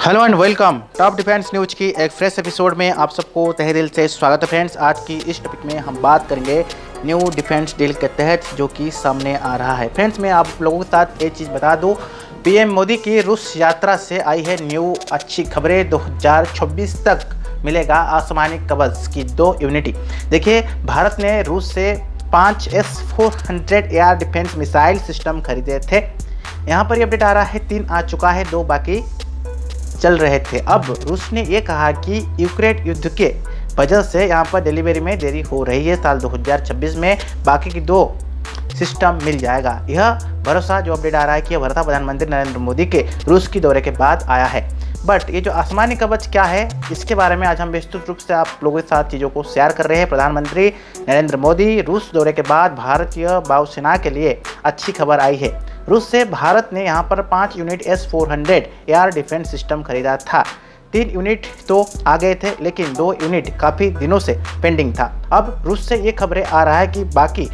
Hello and welcome top defence news की एक fresh episode में आप सबको तहे दिल से स्वागत है। फ्रेंड्स, आज की इस टॉपिक में हम बात करेंगे न्यू डिफेंस डील के तहत जो कि सामने आ रहा है। फ्रेंड्स, मैं आप लोगों के साथ एक चीज़ बता दूं, पीएम मोदी की रूस यात्रा से आई है न्यू अच्छी खबरें। 2026 तक मिलेगा आसमानी कवच की 2 यूनिटी। देखिए, भारत ने रूस से 5 S-400 air defence missile system खरीदे थे। यहाँ पर ये अपडेट आ रहा है 3 आ चुका है, 2 बाकी चल रहे थे। अब रूस ने ये कहा कि यूक्रेन युद्ध के वजह से यहाँ पर डिलीवरी में देरी हो रही है। साल 2026 में बाकी की 2 सिस्टम मिल जाएगा। यह भरोसा जो अपडेट आ रहा है कि यह भरोसा प्रधानमंत्री नरेंद्र मोदी के रूस की दौरे के बाद आया है। बट ये जो आसमानी कवच क्या है, इसके बारे में आज हम विस्तृत रूप से आप लोगों के साथ चीज़ों को शेयर कर रहे हैं। प्रधानमंत्री नरेंद्र मोदी रूस दौरे के बाद भारतीय वायुसेना के लिए अच्छी खबर आई है। रूस से भारत ने यहाँ पर 5 unit S-400 air defence system खरीदा था। 3 यूनिट तो आ गए थे, लेकिन 2 यूनिट काफ़ी दिनों से पेंडिंग था। अब रूस से ये खबरें आ रहा है कि बाकी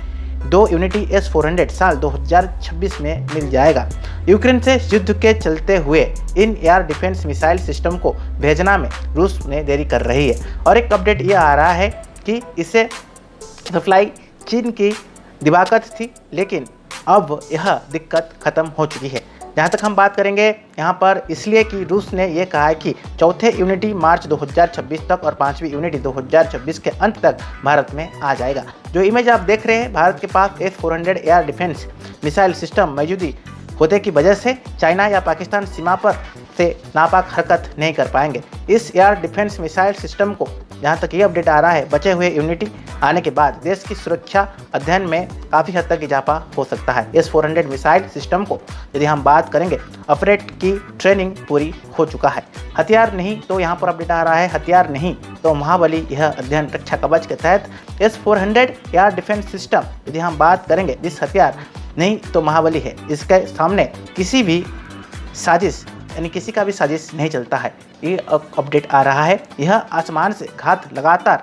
2 यूनिटी S-400 साल 2026 में मिल जाएगा। यूक्रेन से युद्ध के चलते हुए in air defence missile system को भेजना में रूस ने देरी कर रही है। और एक अपडेट ये आ रहा है कि इसे सप्लाई चीन की दिवाकत थी, लेकिन अब यह दिक्कत खत्म हो चुकी है। जहाँ तक हम बात करेंगे यहाँ पर, इसलिए कि रूस ने यह कहा है कि 4थे यूनिटी मार्च 2026 तक और 5वीं यूनिटी 2026 के अंत तक भारत में आ जाएगा। जो इमेज आप देख रहे हैं, भारत के पास S-400 air defence missile system मौजूदी होने की वजह से चाइना या पाकिस्तान सीमा पर से नापाक हरकत नहीं कर पाएंगे। इस एयर डिफेंस मिसाइल सिस्टम को, जहाँ तक ये अपडेट आ रहा है, बचे हुए यूनिटी आने के बाद देश की सुरक्षा अध्ययन में काफ़ी हद तक इजाफा हो सकता है। S-400 मिसाइल सिस्टम को यदि हम बात करेंगे, ऑपरेट की ट्रेनिंग पूरी हो चुका है। हथियार नहीं तो यहाँ पर अपडेट आ रहा है, हथियार नहीं तो महाबली यह अध्ययन रक्षा कवच के तहत S-400 एयर डिफेंस सिस्टम, यदि हम बात करेंगे जिस हथियार नहीं तो महाबली है, इसके सामने किसी भी साजिश यानी किसी का भी साजिश नहीं चलता है। ये अपडेट आ रहा है। यह आसमान से घात लगातार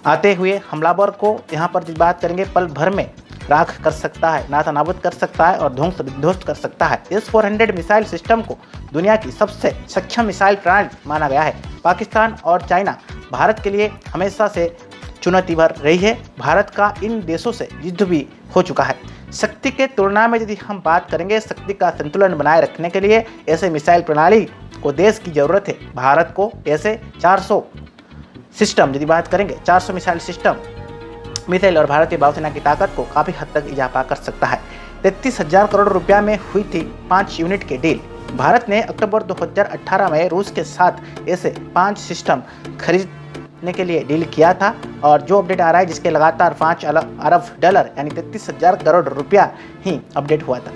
आते हुए हमलावर को यहाँ पर जिस बात करेंगे पल भर में राख कर सकता है, नाता-नाबूद कर सकता है और ध्वंस विध्वस्त कर सकता है। S-400 मिसाइल सिस्टम को दुनिया की सबसे सक्षम मिसाइल प्रणाली माना गया है। पाकिस्तान और चाइना भारत के लिए हमेशा से चुनौती भर रही है। भारत का इन देशों से युद्ध भी हो चुका है। शक्ति के तुलना में यदि हम बात करेंगे, शक्ति का संतुलन बनाए रखने के लिए ऐसे मिसाइल प्रणाली को देश की ज़रूरत है। भारत को ऐसे 400 सिस्टम, यदि बात करेंगे 400 मिसाइल सिस्टम मिसाइल और भारतीय वायुसेना की ताकत को काफ़ी हद तक इजाफा कर सकता है। 33,000 करोड़ रुपया में हुई थी 5 यूनिट की डील। भारत ने अक्टूबर 2018 में रूस के साथ ऐसे 5 सिस्टम खरीदने के लिए डील किया था। और जो अपडेट आ रहा है, जिसके लगातार $5 यानी 33,000 करोड़ रुपया ही अपडेट हुआ था।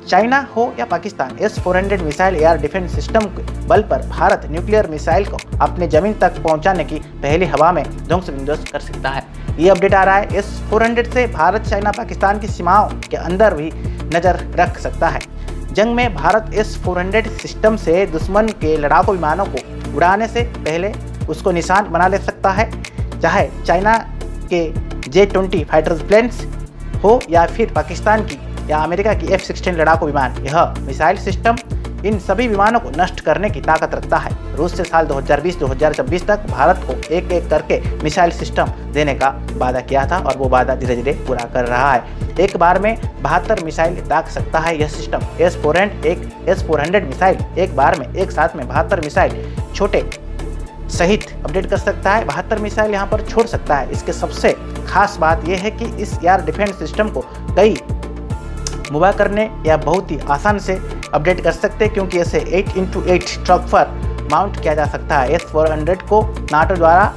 चाइना हो या Pakistan, S-400 missile air defence system के बल पर भारत न्यूक्लियर मिसाइल को अपने जमीन तक पहुंचाने की पहली हवा में ध्वंस विध्वस्त कर सकता है। ये अपडेट आ रहा है। S-400 से भारत चाइना पाकिस्तान की सीमाओं के अंदर भी नज़र रख सकता है। जंग में भारत S-400 सिस्टम से दुश्मन के लड़ाकू विमानों को उड़ाने से पहले उसको निशान बना ले सकता है, चाहे चाइना के J-20 फाइटर प्लेन्स हो या फिर पाकिस्तान की या अमेरिका की F-16 लड़ाकू विमान। यह मिसाइल सिस्टम इन सभी विमानों को नष्ट करने की ताकत रखता है। रूस से साल 2020-2026 तक भारत को एक एक करके मिसाइल सिस्टम देने का वादा किया था और वो वादा धीरे धीरे पूरा कर रहा है। एक बार में 72 मिसाइल दाग सकता है यह सिस्टम। S-400 मिसाइल एक बार में एक साथ में 72 मिसाइल छोटे सहित अपडेट कर सकता है। 72 मिसाइल यहाँ पर छोड़ सकता है। इसके सबसे खास बात यह है कि इस एयर डिफेंस सिस्टम को कई मुवा करने या बहुत ही आसान से अपडेट कर सकते हैं, क्योंकि इसे 8x8 ट्रक पर माउंट किया जा सकता है। S-400 को नाटो द्वारा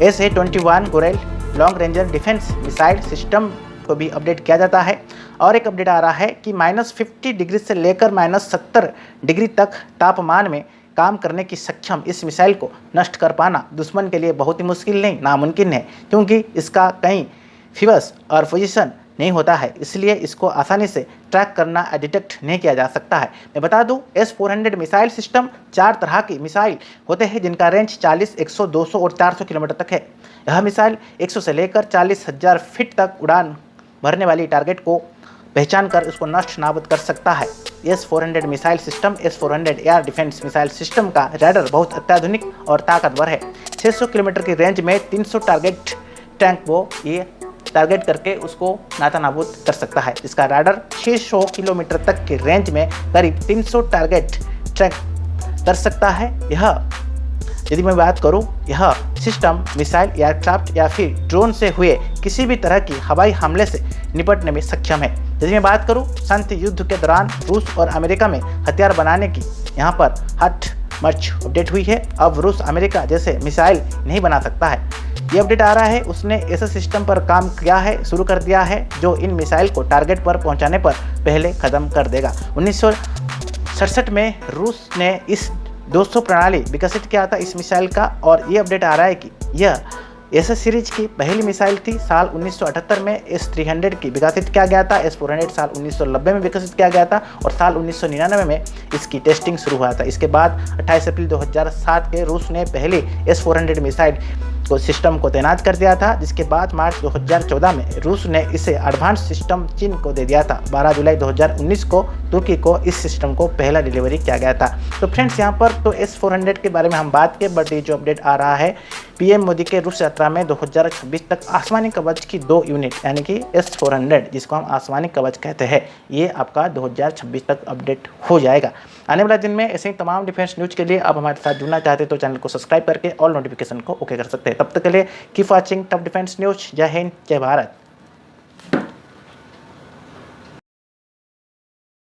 SA-21 Growler long ranger defence missile system को भी अपडेट किया जाता है। और एक अपडेट आ रहा है कि -50 डिग्री से लेकर -70 डिग्री तक तापमान में काम करने की सक्षम इस मिसाइल को नष्ट कर पाना दुश्मन के लिए बहुत ही मुश्किल नहीं, नामुमकिन है, क्योंकि इसका कहीं फिवस और पोजीशन नहीं होता है। इसलिए इसको आसानी से ट्रैक करना या डिटेक्ट नहीं किया जा सकता है। मैं बता दूं, S-400 मिसाइल सिस्टम 4 तरह की मिसाइल होते हैं जिनका रेंज 40, 100, 200 और 400 किलोमीटर तक है। यह मिसाइल 100 से लेकर 40,000 फीट तक उड़ान भरने वाली टारगेट को पहचान कर उसको नष्ट नाबूद कर सकता है। S-400 missile system, S-400 air defence missile system का रैडर बहुत अत्याधुनिक और ताकतवर है। 600 किलोमीटर की रेंज में 300 टारगेट टैंक वो ये टारगेट करके उसको नाता नाबूद कर सकता है। इसका रैडर 600 किलोमीटर तक की रेंज में करीब 300 टारगेट ट्रैक कर सकता है। यदि मैं बात करूं, यह सिस्टम मिसाइल, एयरक्राफ्ट या फिर ड्रोन से हुए किसी भी तरह की हवाई हमले से निपटने में सक्षम है। यदि मैं बात करूं, शांति युद्ध के दौरान रूस और अमेरिका में हथियार बनाने की यहाँ पर हट मर्च अपडेट हुई है। अब रूस अमेरिका जैसे मिसाइल नहीं बना सकता है। ये अपडेट आ रहा है, उसने ऐसे सिस्टम पर काम किया है, शुरू कर दिया है जो इन मिसाइल को टारगेट पर पहुंचाने पर पहले कदम कर देगा। 1967 में रूस ने इस 200 प्रणाली विकसित किया था इस मिसाइल का, और ये अपडेट आ रहा है कि यह एस सीरीज की पहली मिसाइल थी। साल 1978 में S-300 की विकसित किया गया था। S-400 साल 1990 में विकसित किया गया था और साल 1999 में इसकी टेस्टिंग शुरू हुआ था। इसके बाद 28 अप्रैल 2007 के रूस ने पहली S-400 मिसाइल को सिस्टम को तैनात कर दिया था, जिसके बाद मार्च 2014 में रूस ने इसे एडवांस सिस्टम चीन को दे दिया था। 12 जुलाई 2019 को तुर्की को इस सिस्टम को पहला डिलीवरी किया गया था। तो फ्रेंड्स, यहाँ पर तो S-400 के बारे में हम बात किए, बट ये जो अपडेट आ रहा है PM मोदी के रूस यात्रा में 2026 तक आसमानी कवच की 2 यूनिट यानी कि S-400, जिसको हम आसमानी कवच कहते हैं, ये आपका 2026 तक अपडेट हो जाएगा। आने वाले दिन में ऐसे ही तमाम डिफेंस न्यूज़ के लिए आप हमारे साथ जुड़ना चाहते हैं तो चैनल को सब्सक्राइब करके ऑल नोटिफिकेशन को ओके कर सकते हैं। तब तक के लिए keep watching top defence news. जय हिंद, जय भारत।